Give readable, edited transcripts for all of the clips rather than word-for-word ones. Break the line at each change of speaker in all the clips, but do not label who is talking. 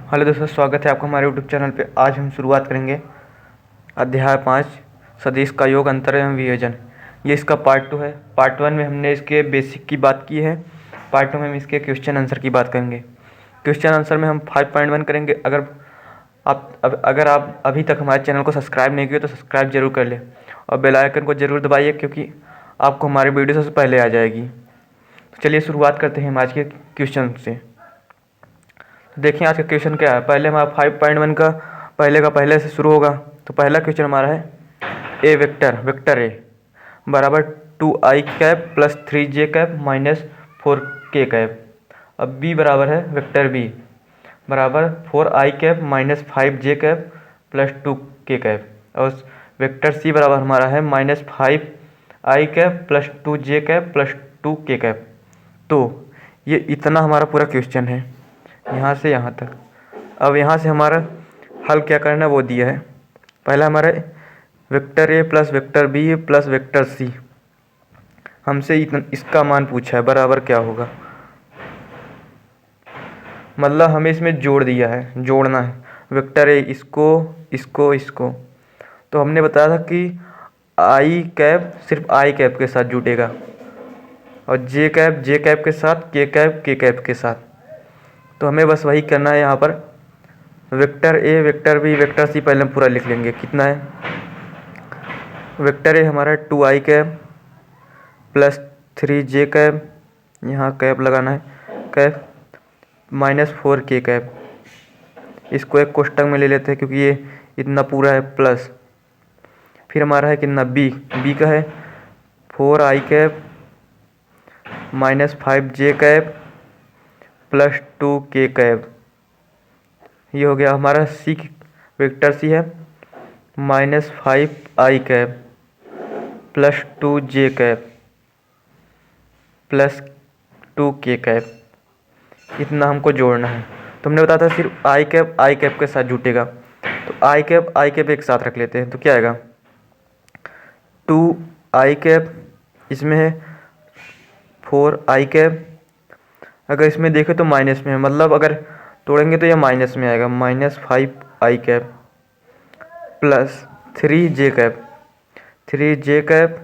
Hello दोस्तों, स्वागत है आपका हमारे यूट्यूब चैनल पे। आज हम शुरुआत करेंगे अध्याय 5 सदिश का योग, अंतर एवं वियोजन। ये इसका पार्ट 2 है। पार्ट 1 में हमने इसके बेसिक की बात की है। पार्ट 2 में हम इसके क्वेश्चन आंसर की बात करेंगे। क्वेश्चन आंसर में हम 5.1 करेंगे। अगर आप अभी तक हमारे चैनल को सब्सक्राइब नहीं किए तो सब्सक्राइब जरूर कर लें और बेल आइकन को ज़रूर दबाइए, क्योंकि आपको हमारी वीडियो सबसे पहले आ जाएगी। तो चलिए शुरुआत करते हैं हम आज के क्वेश्चन से। देखिए आज का क्वेश्चन क्या है। पहले हमारा 5.1 का पहले से शुरू होगा। तो पहला क्वेश्चन हमारा है ए वेक्टर ए बराबर 2i cap plus 3j cap minus 4k cap. अब बी बराबर है वेक्टर बी बराबर 4i cap minus 5j cap plus 2k cap. और वेक्टर सी बराबर हमारा है minus 5i cap plus 2j cap plus 2k cap. तो ये इतना हमारा पूरा क्वेश्चन है यहाँ से यहाँ तक। अब यहाँ से हमारा हल क्या करना है वो दिया है। पहला हमारा vector A plus vector B plus vector C, हमसे इसका मान पूछा है, बराबर क्या होगा। मतलब हमें इसमें जोड़ दिया है, जोड़ना है वेक्टर ए इसको। तो हमने बताया था कि आई कैप सिर्फ आई कैप के साथ जुटेगा और जे कैप के साथ, के कैप के साथ। तो हमें बस वही करना है। यहाँ पर vector A vector B vector C पहले हम पूरा लिख लेंगे। कितना है, वेक्टर ए हमारा 2i cap plus 3j cap, यहाँ कैप लगाना है, कैप माइनस 4k कैप। इसको एक कोष्टक में ले लेते हैं क्योंकि ये इतना पूरा है, प्लस फिर हमारा है कितना बी का है 4i cap minus 5j cap plus 2k cap. ये हो गया हमारा सी, वेक्टर सी है minus 5i cap plus 2j cap plus 2k cap. इतना हमको जोड़ना है। तो हमने बताया था सिर्फ आई कैप के साथ जुटेगा। तो आई कैप एक साथ रख लेते हैं। तो क्या आएगा 2i कैप, इसमें है 4i कैप। अगर इसमें देखें तो माइनस में है, मतलब अगर तोड़ेंगे तो यह माइनस में आएगा, minus 5i cap plus 3j cap,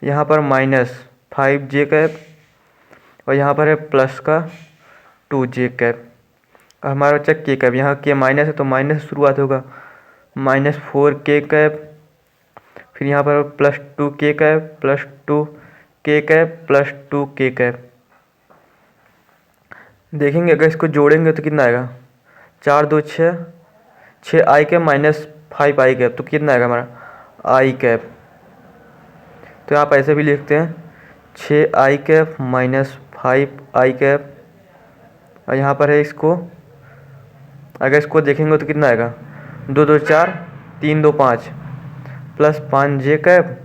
यहाँ पर माइनस 5j कैप और यहाँ पर है प्लस का 2j कैप। हमारा बच्चा के कैप, यहाँ के माइनस है तो माइनस शुरुआत होगा, माइनस 4k कैप, फिर यहाँ पर plus 2k cap plus 2k cap plus 2k cap. देखेंगे अगर इसको जोड़ेंगे तो कितना आएगा, 4 2 6 आई कैप माइनस 5i कैप। तो कितना आएगा हमारा आई कैप। तो आप ऐसे भी लिखते हैं 6i cap minus 5i cap. और यहाँ पर है इसको, अगर इसको देखेंगे तो कितना आएगा 2 2 4 3 2 5 प्लस 5j कैप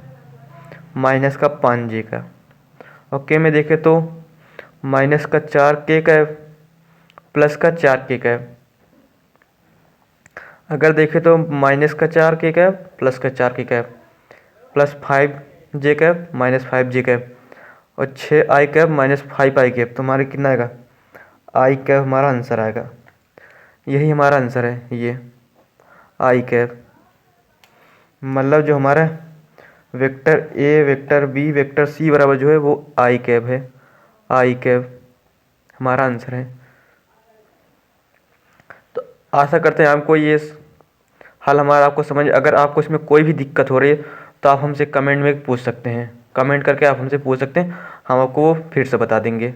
माइनस का 5j कैप। और के में देखें तो माइनस का 4k कैप प्लस का 4k कैप। अगर देखें तो माइनस का 4k कैप प्लस का 4k cap plus 5j cap minus 5j cap और 6i cap minus 5i cap. तो हमारे कितना आएगा आई कैप हमारा आंसर आएगा। यही हमारा आंसर है, ये आई कैप। मतलब जो हमारा vector A vector B vector C बराबर जो है वो आई कैप है। आई कैप हमारा आंसर है। तो आशा करते हैं आपको ये हल हमारा आपको समझ। अगर आपको इसमें कोई भी दिक्कत हो रही है तो आप हमसे कमेंट में पूछ सकते हैं। कमेंट करके आप हमसे पूछ सकते हैं, हम आपको वो फिर से बता देंगे।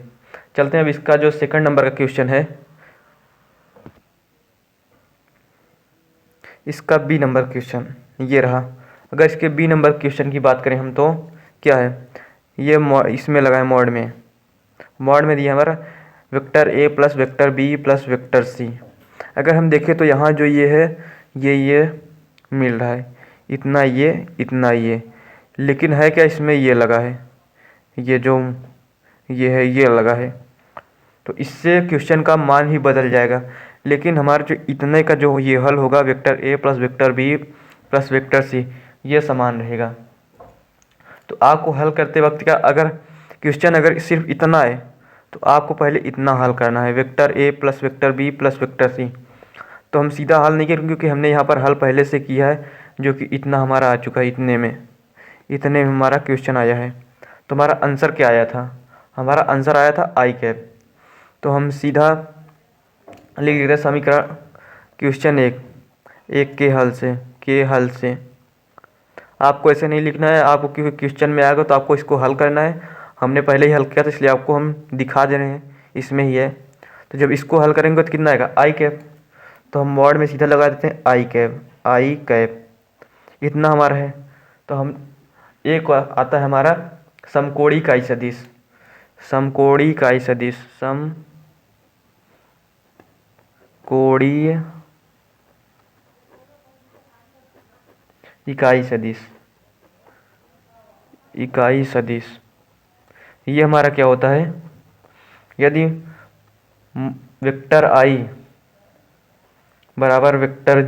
चलते हैं अब इसका जो सेकंड नंबर का क्वेश्चन है, इसका बी नंबर क्वेश्चन ये रहा। अगर इसके बी नंबर क्वेश्चन की बात करें हम तो क्या है, ये इसमें लगा है मॉड में दिया हमारा vector A plus vector B plus vector C. अगर हम देखें तो यहाँ जो ये है ये मिल रहा है, इतना ये, लेकिन है क्या इसमें ये लगा है, ये जो ये है ये लगा है। तो इससे क्वेश्चन का मान ही बदल जाएगा। लेकिन हमारे जो इतने का जो ये हल होगा vector A plus vector B plus vector C, ये समान रहेगा। तो आपको हल करते वक्त क्या, अगर क्वेश्चन अगर सिर्फ इतना है तो आपको पहले इतना हल करना है, vector A plus vector B plus vector C. तो हम सीधा हल नहीं करेंगे क्योंकि हमने यहाँ पर हल पहले से किया है, जो कि इतना हमारा आ चुका है, इतने में हमारा क्वेश्चन आया है। तो हमारा आंसर क्या आया था? हमारा आंसर आया था आई कैप। तो हम सीधा लिख रहे समीकरण क्वेश्चन एक के हल से। आपको ऐसे नहीं लिखना है, आपको क्योंकि क्वेश्चन में आएगा तो आपको इसको हल करना है। हमने पहले ही हल किया था इसलिए आपको हम दिखा दे रहे हैं, इसमें ही है। तो जब इसको हल करेंगे तो कितना आएगा? आई कैप। तो हम वर्ड में सीधा लगा देते हैं आई कैप, इतना हमारा है। तो हम एक आता है हमारा समकोणीय इकाई सदिश, समकोणीय इकाई सदिश, समकोणीय इकाई सदिश, इकाई सदिश। ये हमारा क्या होता है? यदि वेक्टर आई बराबर वेक्टर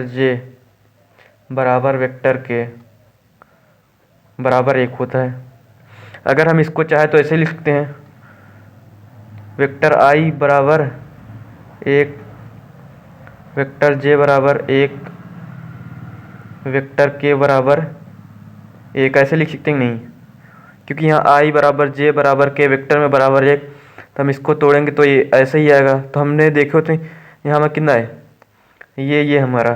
जे बराबर वेक्टर के बराबर 1 होता है। अगर हम इसको चाहे तो ऐसे लिख सकते हैं, वेक्टर आई बराबर 1, वेक्टर जे बराबर 1, वेक्टर के बराबर 1, ऐसे लिख सकते हैं नहीं, क्योंकि यहाँ आई बराबर जे बराबर के वेक्टर में बराबर 1। तो हम इसको तोड़ेंगे तो ये ऐसे ही आएगा। तो हमने देखे तो यहाँ में कितना है? ये हमारा,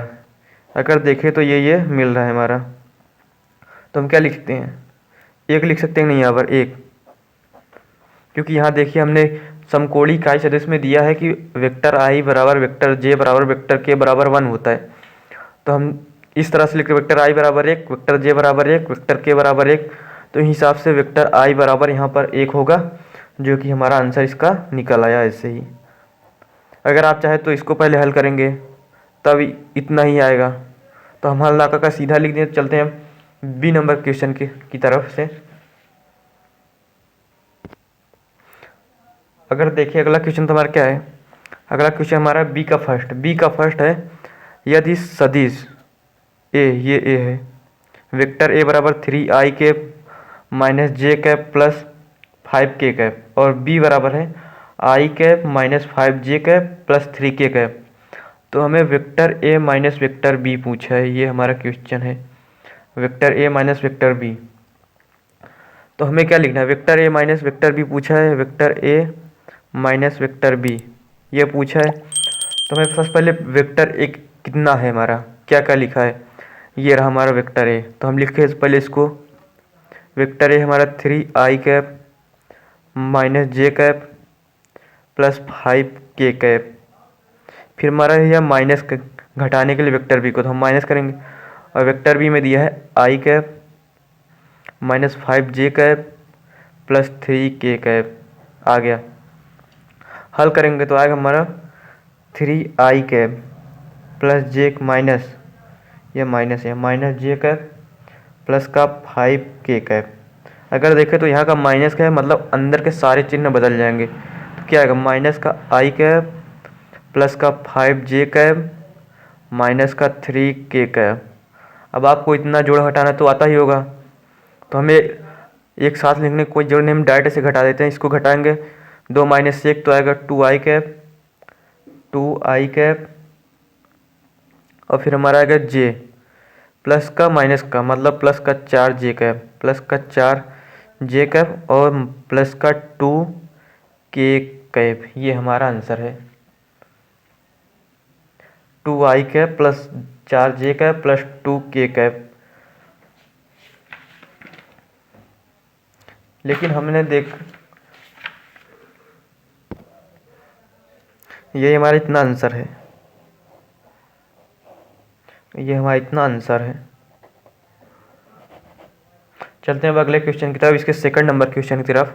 अगर देखें तो ये मिल रहा है हमारा। तो हम क्या लिख सकते हैं? 1 लिख सकते हैं नहीं यहाँ पर 1, क्योंकि यहाँ देखिए हमने समकोणीय इकाई सदिश में दिया है कि वेक्टर आई बराबर वेक्टर जे बराबर वेक्टर के बराबर 1 होता है। तो हम इस तरह से लिखते हैं, वेक्टर आई बराबर 1, वेक्टर जे बराबर 1, वेक्टर के बराबर 1। तो इस हिसाब से वेक्टर आई बराबर यहाँ पर 1 होगा, जो कि हमारा आंसर इसका निकल आया ऐसे ही। अगर आप चाहे तो इसको पहले हल करेंगे तब इतना ही आएगा। तो हम हल ना कर सीधा लिख दें। चलते हैं बी नंबर क्वेश्चन की तरफ से। अगर देखिए अगला क्वेश्चन तो हमारा क्या है? अगला क्वेश्चन हमारा बी का फर्स्ट है, यदि सदिश ये ए है, वेक्टर ए बराबर 3i cap minus J cap plus 5k cap, और बी बराबर है I cap minus 5j cap plus 3k cap. तो हमें vector A minus vector B पूछा है, ये हमारा क्वेश्चन है, vector A minus vector B. तो हमें क्या लिखना है? Vector A minus vector B पूछा है, vector A minus vector B ये पूछा है। तो हमें सबसे पहले वेक्टर ए कितना है हमारा, क्या क्या लिखा है? ये रहा हमारा वेक्टर ए। तो हम लिखे पहले इसको, वेक्टर ए हमारा 3i cap minus J cap plus 5k cap. फिर हमारा यह माइनस घटाने के लिए वेक्टर बी को तो हम माइनस करेंगे, और वेक्टर बी में दिया है I cap minus 5j cap plus 3k cap. आ गया, हल करेंगे तो आएगा हमारा 3i cap plus J minus ये माइनस है माइनस जे कैप प्लस का 5k कैप। अगर देखें तो यहाँ का माइनस का है, मतलब अंदर के सारे चिन्ह बदल जाएंगे। तो क्या आएगा? माइनस का आई कैप प्लस का 5j कैप माइनस का 3k कैप। अब आपको इतना जोड़ घटाना तो आता ही होगा, तो हमें एक साथ लिखने की कोई जरूरत नहीं, हम डायरेक्ट से घटा देते हैं। इसको घटाएंगे 2 माइनस 1 तो आएगा 2i कैप, और फिर हमारा आएगा j प्लस का माइनस का मतलब प्लस का 4j कैप, प्लस का 4j कैप और प्लस का 2k कैप। ये हमारा आंसर है, 2i cap plus 4j cap plus 2k cap. लेकिन हमने ये हमारा इतना आंसर है, ये हमारा इतना आंसर है। चलते हैं अब अगले क्वेश्चन की तरफ, इसके सेकंड नंबर क्वेश्चन की तरफ।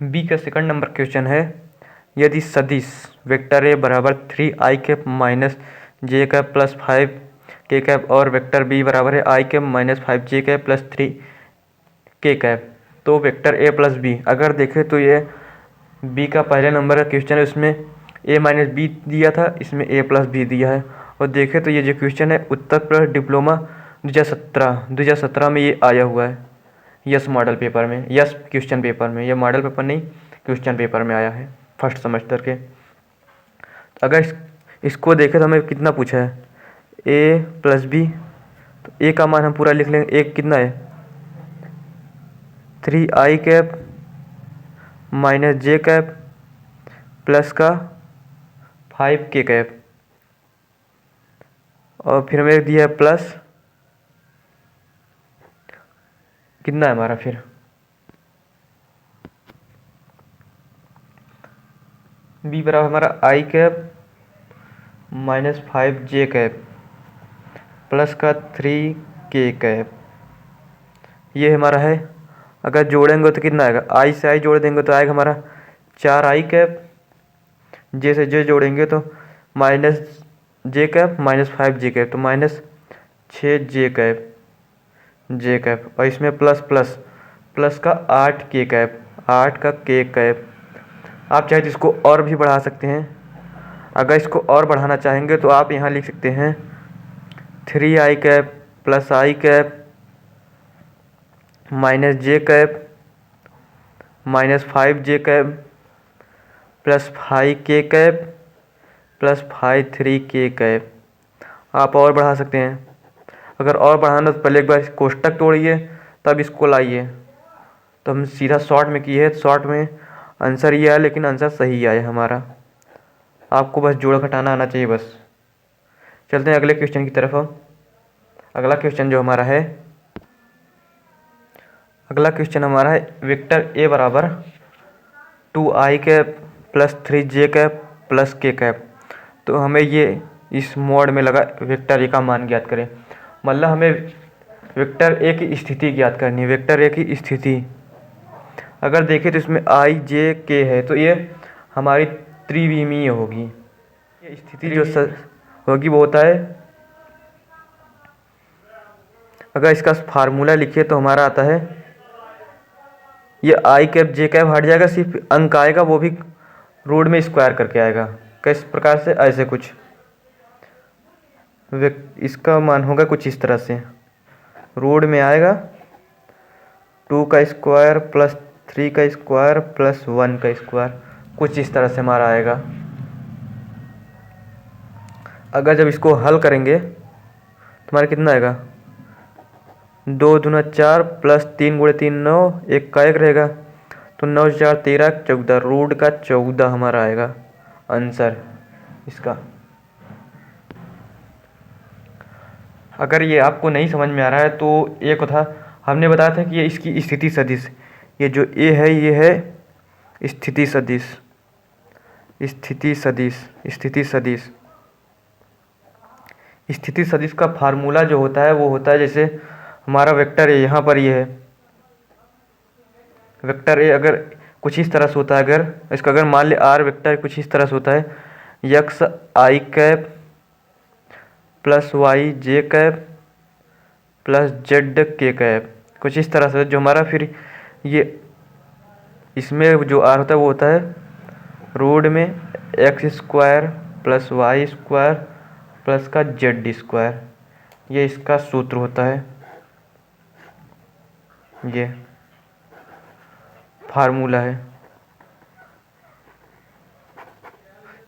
बी का सेकंड नंबर क्वेश्चन है, यदि सदिश वेक्टर ए बराबर 3i cap minus J cap plus 5k cap और वेक्टर बी बराबर है I cap minus 5j cap plus 3k cap, तो वेक्टर ए प्लस बी। अगर देखें तो ये बी का पहले नंबर का क्वेश्चन है, उसमें ए माइनस बी दिया था, इसमें ए प्लस बी दिया है। और देखें तो ये जो क्वेश्चन है उत्तर प्रदेश डिप्लोमा 2017 में ये आया हुआ है। यस मॉडल पेपर में, यस क्वेश्चन पेपर में, ये मॉडल पेपर नहीं क्वेश्चन पेपर में आया है फर्स्ट सेमेस्टर के। अगर इसको देखें तो हमें कितना पूछा है, ए प्लस बी, तो ए का मान हम पूरा लिख लेंगे। एक कितना है 3i cap minus J cap plus का 5k कैप, और फिर हमें दिया है प्लस कितना है हमारा फिर बी बराबर हमारा I cap minus 5j cap plus का 3k कैप, ये हमारा है। अगर जोड़ेंगे तो कितना आएगा, आई से आई जोड़ देंगे तो आएगा हमारा 4i कैप, जे से जे जोड़ेंगे तो minus J cap minus 5j cap, तो माइनस 6j कैप जे कैप, और इसमें प्लस प्लस प्लस का 8k कैप, 8 का k कैप। आप चाहे तो इसको और भी बढ़ा सकते हैं। अगर इसको और बढ़ाना चाहेंगे तो आप यहाँ लिख सकते हैं 3i cap plus I cap minus J cap minus 5j cap plus 5k cap plus 3k cap. आप और बढ़ा सकते हैं। अगर और बढ़ाना तो पहले एक बार कोष्टक तोड़िए तब इसको लाइए। तो हम सीधा शॉर्ट में किए हैं, शॉर्ट में आंसर ये आया, लेकिन आंसर सही आया हमारा। आपको बस जोड़ घटाना आना चाहिए बस। चलते हैं अगले क्वेश्चन की तरफ। अगला क्वेश्चन जो हमारा है, अगला क्वेश्चन हमारा है वेक्टर ए बराबर 2i cap plus 3j cap plus k cap. तो हमें ये इस मोड में लगा वेक्टर ए का मान ज्ञात करें। मतलब हमें वेक्टर ए की स्थिति ज्ञात करनी है। वेक्टर ए की स्थिति अगर देखें तो इसमें i j k है, तो ये हमारी त्रिविमीय होगी। ये स्थिति जो होगी वो होता है, अगर इसका फार्मूला लिखिए तो हमारा आता है, ये आई कैप जे कैप हट जाएगा, सिर्फ अंक आएगा, वो भी रूट में स्क्वायर करके आएगा। किस प्रकार से, ऐसे कुछ इसका मान होगा कुछ इस तरह से, रूट में आएगा 2 का स्क्वायर प्लस 3 का स्क्वायर प्लस 1 का स्क्वायर, कुछ इस तरह से हमारा आएगा। अगर जब इसको हल करेंगे तो हमारा कितना आएगा, 2 दूना 4 प्लस 3 गुणे 3 9, एक का एक रहेगा, तो 9 4 13 14, रूट का 14 हमारा आएगा आंसर इसका। अगर ये आपको नहीं समझ में आ रहा है तो एक था, हमने बताया था कि ये इसकी स्थिति सदिश, ये जो ए है ये है स्थिति सदिश, स्थिति सदिश, स्थिति सदिश। स्थिति सदिश का फार्मूला जो होता है वो होता है, जैसे हमारा वेक्टर ए यहाँ पर ये है, वेक्टर ए अगर कुछ इस तरह से होता है, अगर इसका अगर मान ले आर वेक्टर कुछ इस तरह से होता है, यक्स आई कैप प्लस वाई जे कैप प्लस जेड के कैप, कुछ इस तरह से, जो हमारा फिर ये इसमें जो आर होता है वो होता है रूट में X square plus Y square plus का जेड स्क्वायर, ये इसका सूत्र होता है, ये फार्मूला है,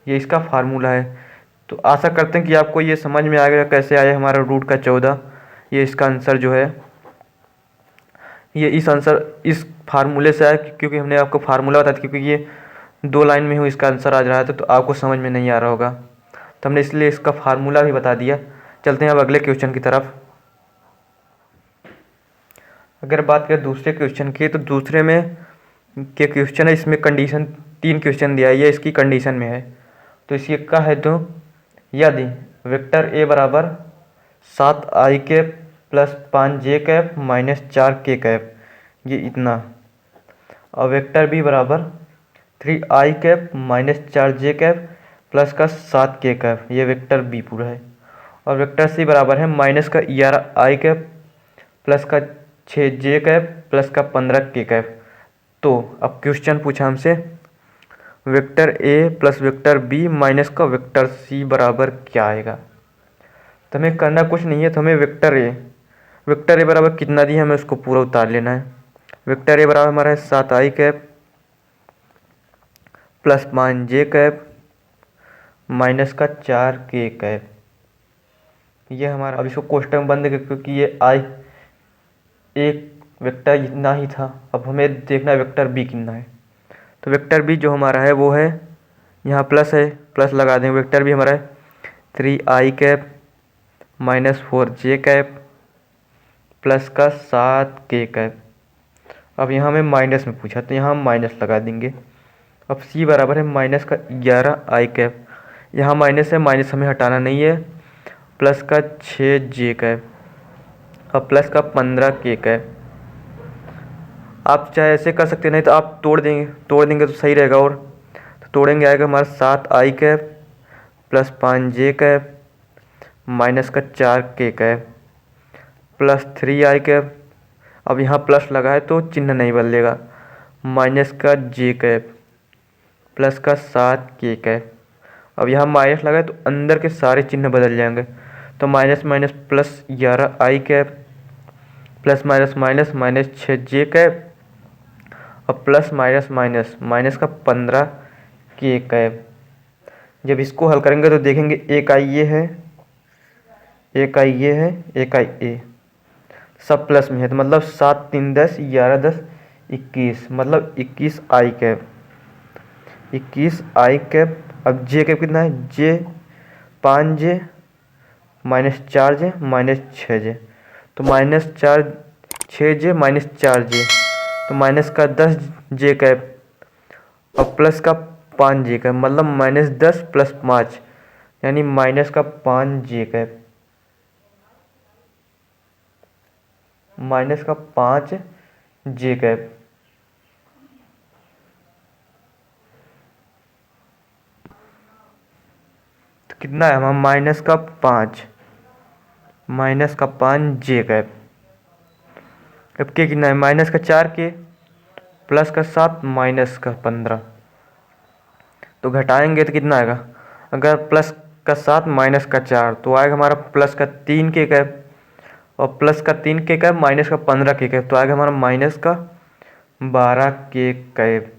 ये इसका फार्मूला है। तो आशा करते हैं कि आपको ये समझ में आ गया कैसे आया हमारा रूट का 14। ये इसका आंसर जो है ये इस आंसर इस फार्मूले से आया, क्योंकि हमने आपको फार्मूला बताया था, क्योंकि ये 2 लाइन में ही इसका आंसर आ रहा था, तो आपको समझ में नहीं आ रहा होगा, तो हमने इसलिए इसका फार्मूला भी बता दिया। चलते हैं अब अगले क्वेश्चन की तरफ। अगर बात करें दूसरे क्वेश्चन की, तो दूसरे में के क्वेश्चन है, इसमें कंडीशन 3 क्वेश्चन दिया है, ये इसकी कंडीशन में है। तो इसकी क्या है, तो यदि वेक्टर ए बराबर 7i cap plus 5j cap minus 4k cap, ये इतना, और वेक्टर बी बराबर 3i cap minus 4j cap plus का 7k कैप, ये वेक्टर बी पूरा है, और वेक्टर सी बराबर है माइनस का 11i कैप प्लस का 6j कैप प्लस का 15k कैप। तो अब क्वेश्चन पूछा हमसे vector A plus vector B minus का वेक्टर सी बराबर क्या आएगा। तो हमें करना कुछ नहीं है, तो हमें वेक्टर ए बराबर कितना दिया हमें उसको पूरा उतार लेना है। वेक्टर ए बराबर हमारा है 7i cap plus 5j cap minus का 4k कैप। ये हमारा, अब इसको कोष्टक में बंद कर, क्योंकि ये आई एक वेक्टर इतना ही था। अब हमें देखना है वेक्टर बी कितना है। तो वेक्टर बी जो हमारा है वो है, यहाँ प्लस है, प्लस लगा देंगे। वेक्टर बी हमारा है 3i cap minus 4j cap plus का 7k कैप। अब यहाँ हमें माइनस में पूछा तो यहाँ हम माइनस लगा देंगे। अब सी बराबर है माइनस का 11i कैप, यहाँ माइनस है, माइनस हमें हटाना नहीं है, प्लस का 6j कैप और प्लस का 15k कैप। आप चाहे ऐसे कर सकते, नहीं तो आप तोड़ देंगे तो सही रहेगा। और तो तोड़ेंगे, आएगा हमारा 7i cap plus 5j cap minus का 4k cap plus 3i cap. अब यहाँ प्लस लगा है तो चिन्ह नहीं बदलेगा, माइनस का j कैप प्लस का 7k कैप। अब यहाँ माइनस लगा है तो अंदर के सारे चिन्ह बदल जाएंगे, तो minus minus plus 11i cap plus minus minus minus 6j cap और प्लस माइनस माइनस माइनस का 15k कैप। जब इसको हल करेंगे तो देखेंगे एक आई ये है, एक आई ये है, एक आई ए, सब प्लस में है। तो मतलब 7 3 10 11 10 21, मतलब 21i कैप, 21i कैप। अब जे कैप कितना है, जे 5j minus 4j minus 6j, तो माइनस 6j माइनस 4j, तो माइनस का 10j कैप और प्लस का 5j कैप, मतलब -10 प्लस 5 यानी माइनस का 5j कैप, माइनस का 5j कैप। तो कितना है हमारा, माइनस का 5j कैप। अब के कितना है, माइनस का 4k प्लस का 7 माइनस का 15। तो घटाएंगे तो कितना आएगा, अगर प्लस का 7 माइनस का 4 तो आएगा हमारा प्लस का 3k कैप और प्लस का 3k कैप माइनस का 15k कैप, तो आएगा हमारा माइनस का 12k कैप।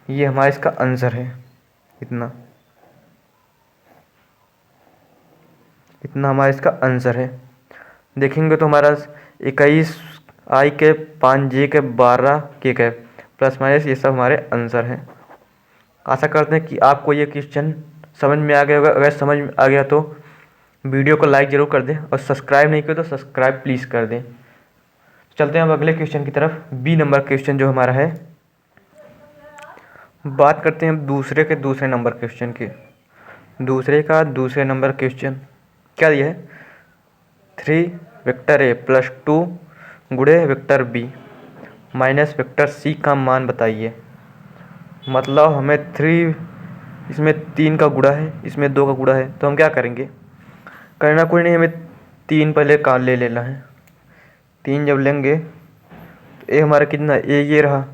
ये हमारा इसका आंसर है। इतना हमारा इसका आंसर है। देखेंगे तो हमारा 21i cap 5j cap 12k cap plus minus ये सब हमारे आंसर हैं। आशा करते हैं कि आपको ये क्वेश्चन समझ में आ गया होगा। अगर समझ में आ गया तो वीडियो को लाइक ज़रूर कर दें और सब्सक्राइब नहीं किया तो सब्सक्राइब प्लीज़ कर दें। चलते हैं अब अगले क्वेश्चन की तरफ। बी नंबर क्वेश्चन जो हमारा है, बात करते हैं हम दूसरे नंबर क्वेश्चन की। दूसरे नंबर क्वेश्चन क्या दिया है, 3 वेक्टर ए प्लस 2 गुणे vector B minus vector C का मान बताइए। मतलब हमें 3, इसमें 3 का गुणा है, इसमें 2 का गुणा है, तो हम क्या करेंगे, करना कोई नहीं, हमें 3 पहले का ले लेना है। 3 जब लेंगे तो ए हमारा कितना, ए ये रहा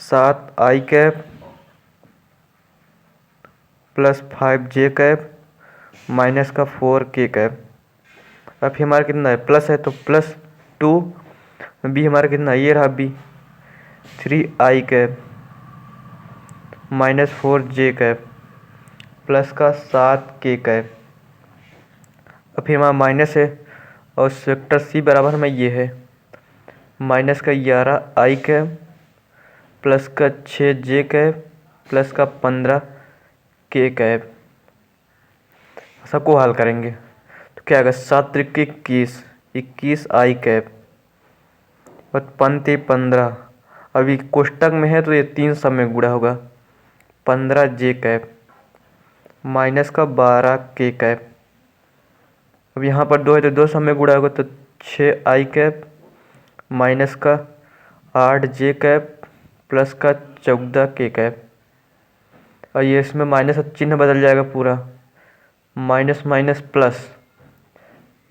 7i cap plus 5j cap minus का 4k कैप। अब हमारा कितना है, प्लस है तो प्लस 2। बी हमारा कितना, ये रहा B 3i cap minus 4j cap plus का 7k कैप। अब फिर हमारा माइनस है और वेक्टर सी बराबर में ये है माइनस का 11i कैप प्लस का 6j कैप प्लस का 15k कैप। सबको हल करेंगे तो क्या आएगा, 7 त्रिक 21, 21i कैप और 15। अभी कोष्टक में है तो ये 3 सब में गुणा होगा, 15j कैप माइनस का 12k कैप। अब यहाँ पर 2 है तो 2 सब में गुणा होगा, तो 6i कैप माइनस का 8j कैप प्लस का 14k कैप। और ये इसमें माइनस का चिन्ह बदल जाएगा पूरा, minus minus plus,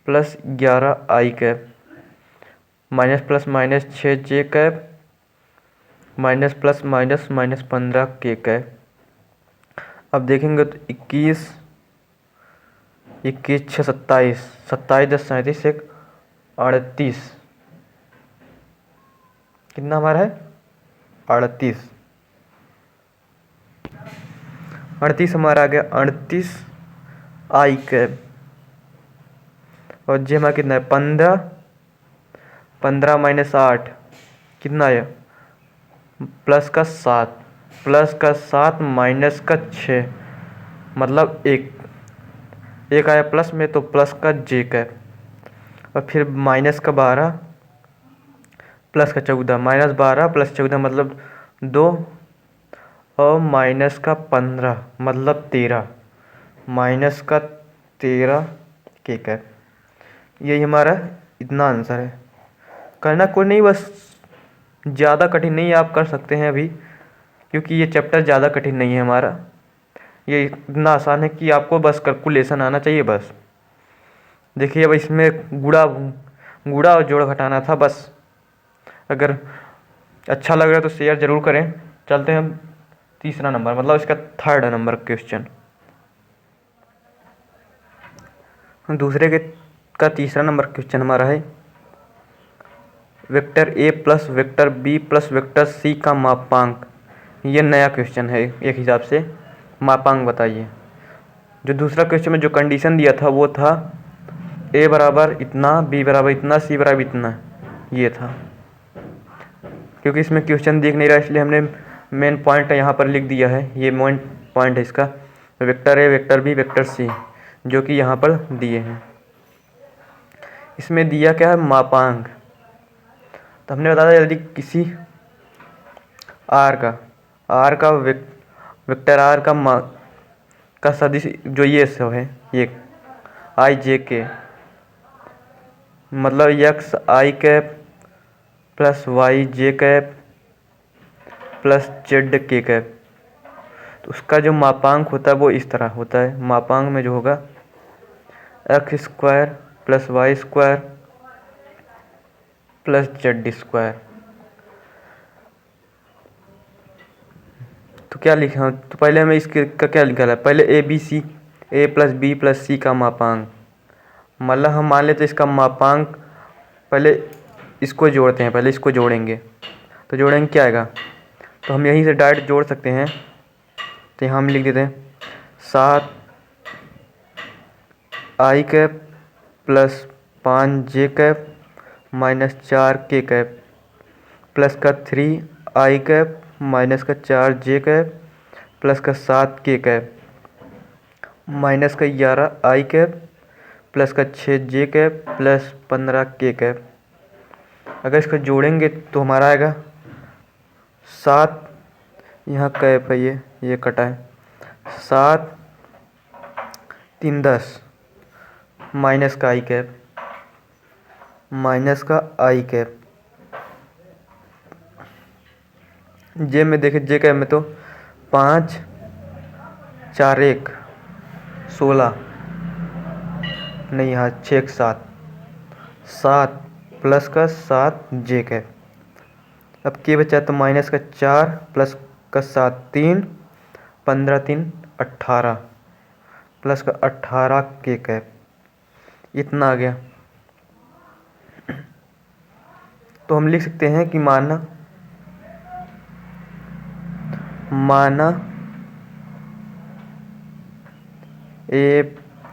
plus 11i cap minus plus minus 6j cap minus plus minus minus 15k cap. अब देखेंगे तो 21 6 27, 27 10 37 1 38, कितना हमारा है 38। 38 हमारा आ गया 38 आई कैप। और जे हमारा कितना है 15, 15 माइनस 8 कितना है +7, +7 माइनस का 6 मतलब 1, 1 आया प्लस में तो प्लस का जे कैप। और फिर माइनस का 12 प्लस का 14, -12 + 14 मतलब 2 और माइनस का 15 मतलब 13, माइनस का 13 के कैप। यही हमारा इतना आंसर है। करना कोई नहीं, बस ज़्यादा कठिन नहीं, आप कर सकते हैं अभी, क्योंकि ये चैप्टर ज़्यादा कठिन नहीं है हमारा। ये इतना आसान है कि आपको बस कैलकुलेशन आना चाहिए बस। देखिए अब इसमें गुणा और जोड़ घटाना था बस। अगर अच्छा लग रहा है तो शेयर ज़रूर करें। चलते हैं हम तीसरा नंबर, मतलब इसका 3rd नंबर क्वेश्चन। दूसरे का तीसरा नंबर क्वेश्चन हमारा है vector A plus vector B plus vector C का मापांक। ये नया क्वेश्चन है एक हिसाब से। मापांक बताइए। जो दूसरा क्वेश्चन में जो कंडीशन दिया था वो था ए बराबर इतना, बी बराबर इतना, सी बराबर इतना, ये था। क्योंकि इसमें क्वेश्चन दिख नहीं रहा इसलिए हमने मेन पॉइंट यहाँ पर लिख दिया है। ये मेन पॉइंट है इसका, vector A vector B vector C, जो कि यहाँ पर दिए हैं। इसमें दिया क्या है मापांक। तो हमने बताया यदि किसी आर का वेक्टर आर का सदिश जो ये सब है, ये आई जे के, मतलब एक्स आई कैप प्लस वाई जे कैप प्लस जेड के कैप, तो उसका जो मापांक होता है वो इस तरह होता है। मापांक में जो होगा X square plus Y square plus Z square. तो क्या लिखा, तो पहले हमें इसके का क्या लिखा है, पहले A B C, A plus B plus C का मापांक, मतलब हम मान लेते इसका मापांक, पहले इसको जोड़ते हैं, पहले इसको जोड़ेंगे। तो जोड़ेंगे क्या आएगा, तो हम यहीं से डायरेक्ट जोड़ सकते हैं। तो यहाँ हम लिख देते हैं 7 आई कैप प्लस 5 जे कैप माइनस 4 के कैप प्लस का 3 आई कैप माइनस का 4 जे कैप प्लस का 7 के कैप माइनस का 11 आई कैप प्लस का 6 जे कैप प्लस 15 के कैप। अगर इसको जोड़ेंगे तो हमारा आएगा 7, यहाँ कैप है, ये कटा है, 7 3 10 माइनस का आई कैप, माइनस का आई कैप। जे में देखें, जे कैप में तो 5 4 1 16 नहीं, यहाँ 6 1 7 7 प्लस का 7 जे कैप। अब के बचा तो माइनस का 4 प्लस का 7 3 15 3 18 प्लस का 18 के कैप, इतना आ गया। तो हम लिख सकते हैं कि माना A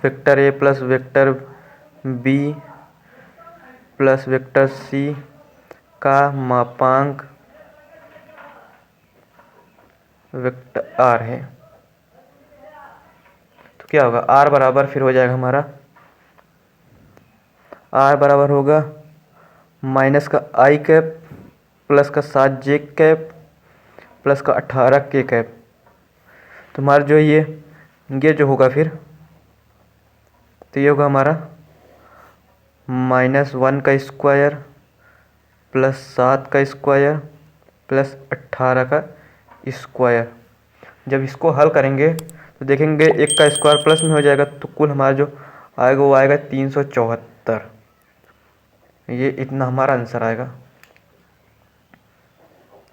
vector A plus vector B plus vector C का मापांक वेक्टर आर है। तो क्या होगा, आर बराबर फिर हो जाएगा हमारा, आर बराबर होगा माइनस का आई कैप प्लस का 7 जे कैप प्लस का 18 के कैप। तो हमारा जो ये जो होगा फिर, तो ये होगा हमारा -1 का स्क्वायर प्लस 7 का स्क्वायर प्लस 18 का स्क्वायर। जब इसको हल करेंगे तो देखेंगे 1 का स्क्वायर प्लस में हो जाएगा, तो कुल हमारा जो आएगा वो आएगा 374। ये इतना हमारा आंसर आएगा।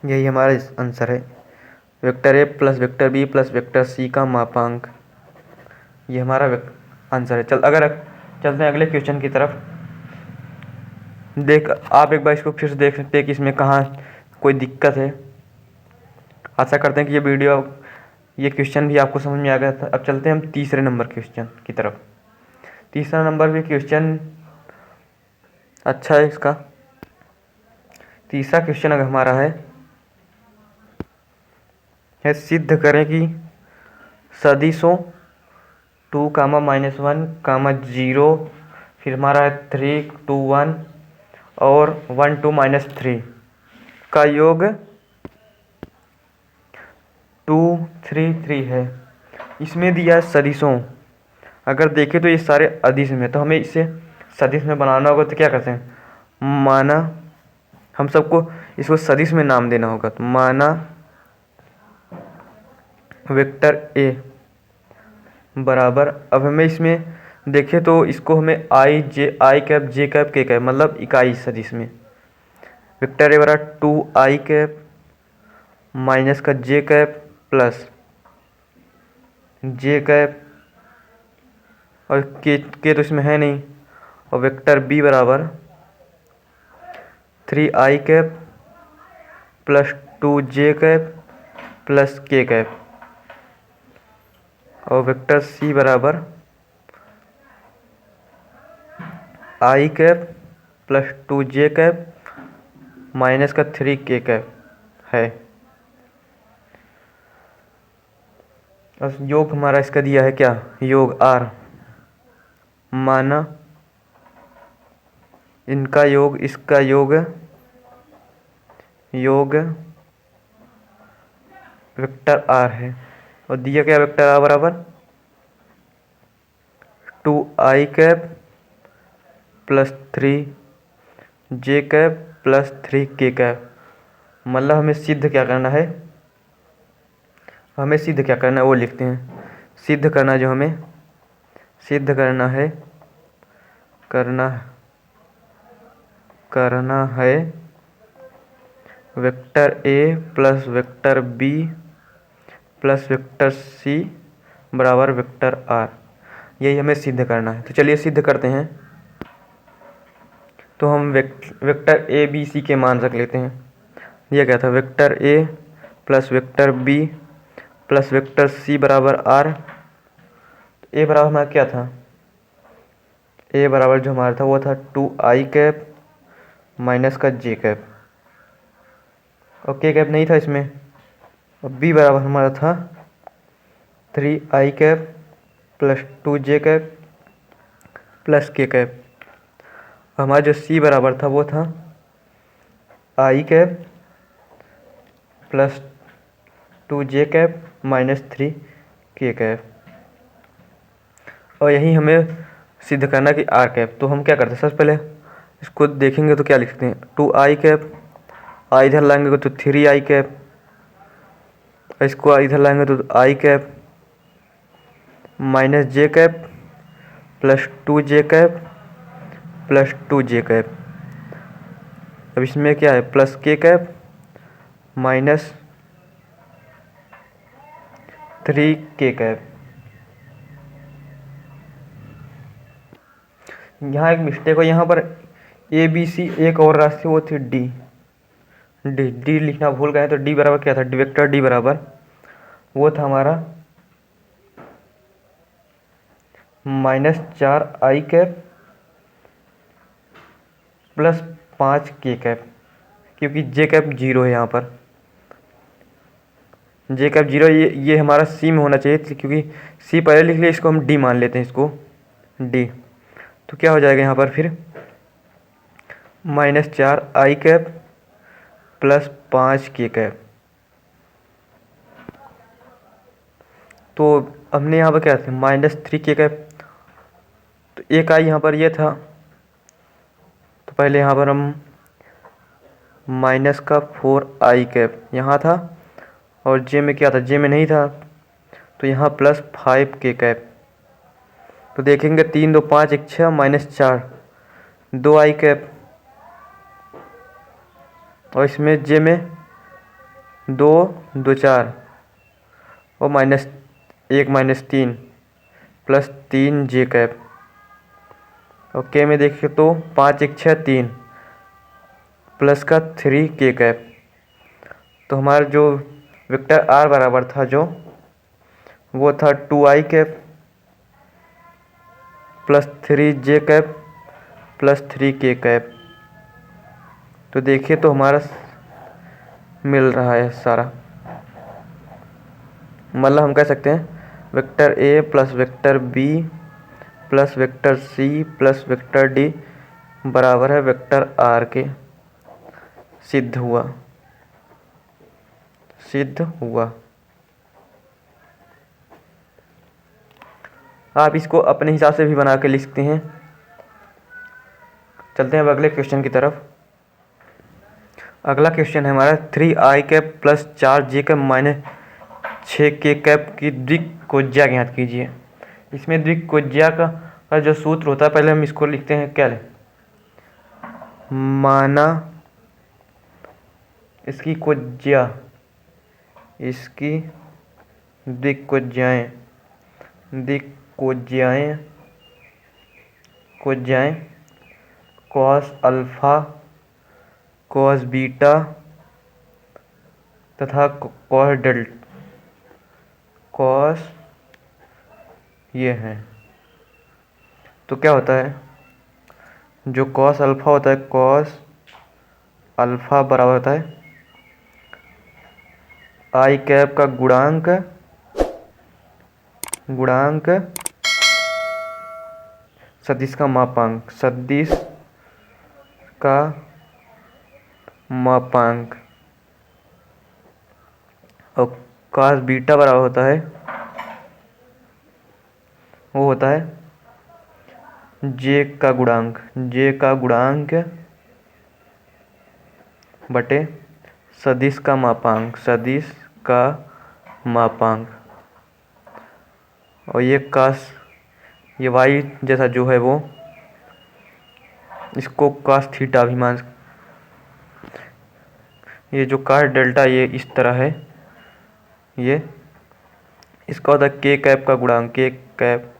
यही हमारा आंसर है, vector A plus vector B plus vector C का मापांक। ये हमारा आंसर है। चलते हैं अगले क्वेश्चन की तरफ। आप एक बार इसको फिर से देख सकते हैं कि इसमें कहाँ कोई दिक्कत है। आशा करते हैं कि ये क्वेश्चन भी आपको समझ में आ गया था। अब चलते हैं हम तीसरे नंबर क्वेश्चन की तरफ। तीसरा नंबर भी क्वेश्चन अच्छा है इसका। तीसरा क्वेश्चन अगर हमारा है सिद्ध करें कि सदिशों 2, -1, 0, फिर हमारा है 3, 2, 1 और 1, 2, -3 का योग 2, 3, 3 है। इसमें दिया है सदिशों। अगर देखें तो ये सारे अदिश में, तो हमें इसे सदिश में बनाना होगा। तो क्या करते हैं, माना हम सबको इसको सदिश में नाम देना होगा। तो माना वेक्टर ए बराबर, अब हमें इसमें देखें तो इसको हमें आई कैप जे कैप के कैप मतलब इकाई सदिश में वेक्टर ए बराबर 2i कैप माइनस का जे कैप प्लस जे कैप और के तो इसमें है नहीं, और वेक्टर बी बराबर 3i cap plus 2j cap plus के कैप और वेक्टर सी बराबर i cap plus 2j cap minus का 3k कैप है। और योग हमारा इसका दिया है क्या, योग r। माना इनका योग इसका योग वेक्टर r है। और दिया क्या, वेक्टर r बराबर 2i cap plus 3j cap plus 3k cap. मतलब हमें सिद्ध क्या करना है, वो लिखते हैं। सिद्ध करना जो हमें सिद्ध करना है vector A plus vector B plus vector C बराबर वेक्टर आर, यही हमें सिद्ध करना है। तो चलिए सिद्ध करते हैं। तो हम वेक्टर ए बी सी के मान रख लेते हैं। यह क्या था, vector A plus vector B plus vector C बराबर आर। ए बराबर हमारा क्या था, ए बराबर जो हमारा था वो था 2i कैप माइनस का जे कैप और के कैप नहीं था इसमें। और बी बराबर हमारा था 3i cap plus 2j cap plus के कैप। हमारा जो सी बराबर था वो था i cap plus 2j cap minus 3k cap. और यही हमें सिद्ध करना कि आर कैप। तो हम क्या करते हैं, सबसे पहले इसको देखेंगे तो क्या लिखते हैं, 2i कैप, आई इधर लाएंगे तो 3i कैप, इसको इधर लाएंगे तो i cap minus J cap plus 2j cap plus 2j cap. अब इसमें क्या है, प्लस के कैप माइनस 3k कैप। यहाँ एक मिस्टेक हो, यहाँ पर ए बी सी एक और राशि वो थी डी लिखना भूल गए। तो डी बराबर क्या था, वेक्टर डी बराबर वो था हमारा -4i cap plus 5k cap, क्योंकि जे कैप 0 है यहाँ पर। जे कैप 0 ये हमारा सी में होना चाहिए, क्योंकि सी पहले लिख लिया, इसको हम डी मान लेते हैं, इसको डी। तो क्या हो जाएगा यहाँ पर फिर -4i cap plus 5k cap. तो हमने यहाँ पर क्या था, -3k कैप। तो एक आई यहाँ पर ये था, तो पहले यहाँ पर हम माइनस का 4i कैप यहाँ था, और जे में क्या था, जे में नहीं था, तो यहाँ प्लस 5k कैप। तो देखेंगे 3, 2, 5, 1, 6 -4 2i कैप, और इसमें जे में 2, 2, 4 और -1 -3 प्लस 3j कैप। और के में देखें तो 5, 1, 6 3 प्लस का 3k कैप। तो हमारा जो वेक्टर आर बराबर था जो वो था 2i cap plus 3j cap plus 3k cap. तो देखिए तो हमारा मिल रहा है सारा, मतलब हम कह सकते हैं vector A plus vector B plus vector C plus vector D बराबर है वेक्टर आर के। सिद्ध हुआ, सिद्ध हुआ। आप इसको अपने हिसाब से भी बना के लिख सकते हैं। चलते हैं अब अगले क्वेश्चन की तरफ। अगला क्वेश्चन है हमारा 3i cap plus 4j cap minus 6k cap की द्विकोज्या ज्ञात कीजिए। इसमें द्विकोज्या का जो सूत्र होता है, पहले हम इसको लिखते हैं क्या माना इसकी कोज्या, इसकी द्विकोज्याएं, द्विकोज्याएं कोज्याएं कॉस अल्फा कॉस बीटा तथा कॉस डेल्टा, कॉस ये हैं। तो क्या होता है, जो कॉस अल्फा होता है, कॉस अल्फा बराबर होता है आई कैप का गुणांक, गुणांक सदिश का मापांक, सदिश का मापांक। और कॉस बीटा बराबर होता है, वो होता है जे का गुणांक, जे का गुणांक बटे सदिश का मापांक, सदिश का मापांक। और ये कॉस, ये वाई जैसा जो है वो, इसको कॉस थीटा भी मान, ये जो कॉस डेल्टा ये इस तरह है, ये इसका होता है के कैप का गुणांक, के कैप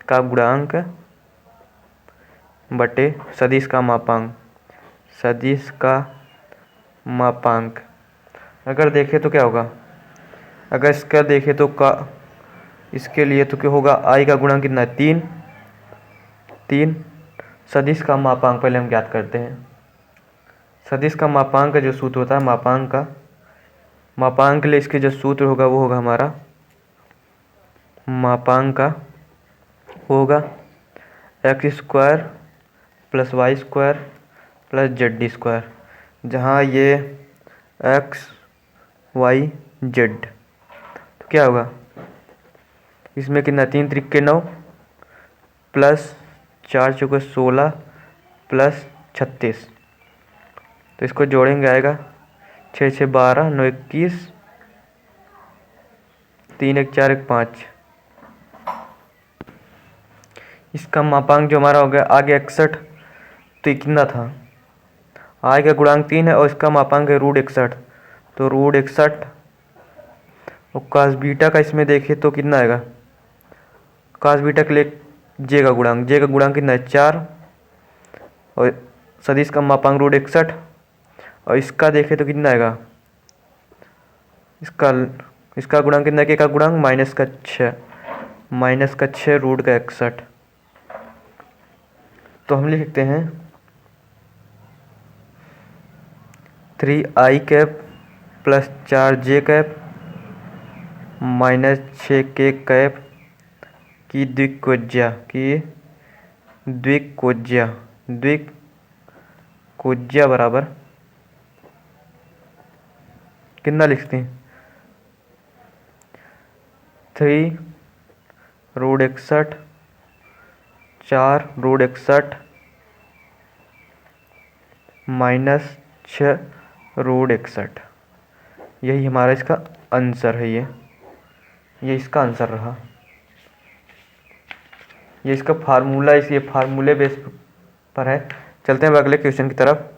का गुणांक बटे सदिश का मापांक, सदिश का मापांक। अगर देखें तो क्या होगा, अगर इसका देखें तो का इसके लिए तो क्या होगा, आई का गुणांक कितना है 3, 3। सदिश का मापांक पहले हम ज्ञात करते हैं। सदिश का मापांक का जो सूत्र होता है, मापांक का, मापांक के लिए इसके जो सूत्र होगा वो होगा हमारा, मापांक का होगा X square plus Y square plus Z D square, जहाँ ये एक्स वाई जेड। तो क्या होगा, इसमें कितना 3 त्रिक 9 प्लस 4 चौके 16 प्लस 36। तो इसको जोड़ेंगे आएगा 6 6 12 9 21 3 1 4 1 5। इसका मापांक जो हमारा हो गया आगे 61। तो ये कितना था, आई का गुणांक 3 है और इसका मापांक है √61। तो √61 और cos बीटा का इसमें देखें तो कितना आएगा, cos बीटा के लिए जे का गुणांक, जे का गुणांक कितना है 4 और सदिश का मापांक √61 और इसका देखें तो कितना आएगा, इसका गुणांक कितना है, के का गुणांक -6, -6 √61। तो हम लिखते हैं 3i cap plus 4j cap minus 6k cap की द्विकोज्या, की द्विकोज्या, द्विकोज्या बराबर कितना लिखते हैं 3 √61 4 √61 -6 √61। यही हमारा इसका आंसर है। ये इसका आंसर रहा। ये इसका फार्मूला, इस ये फार्मूले बेस पर है। चलते हैं अगले क्वेश्चन की तरफ।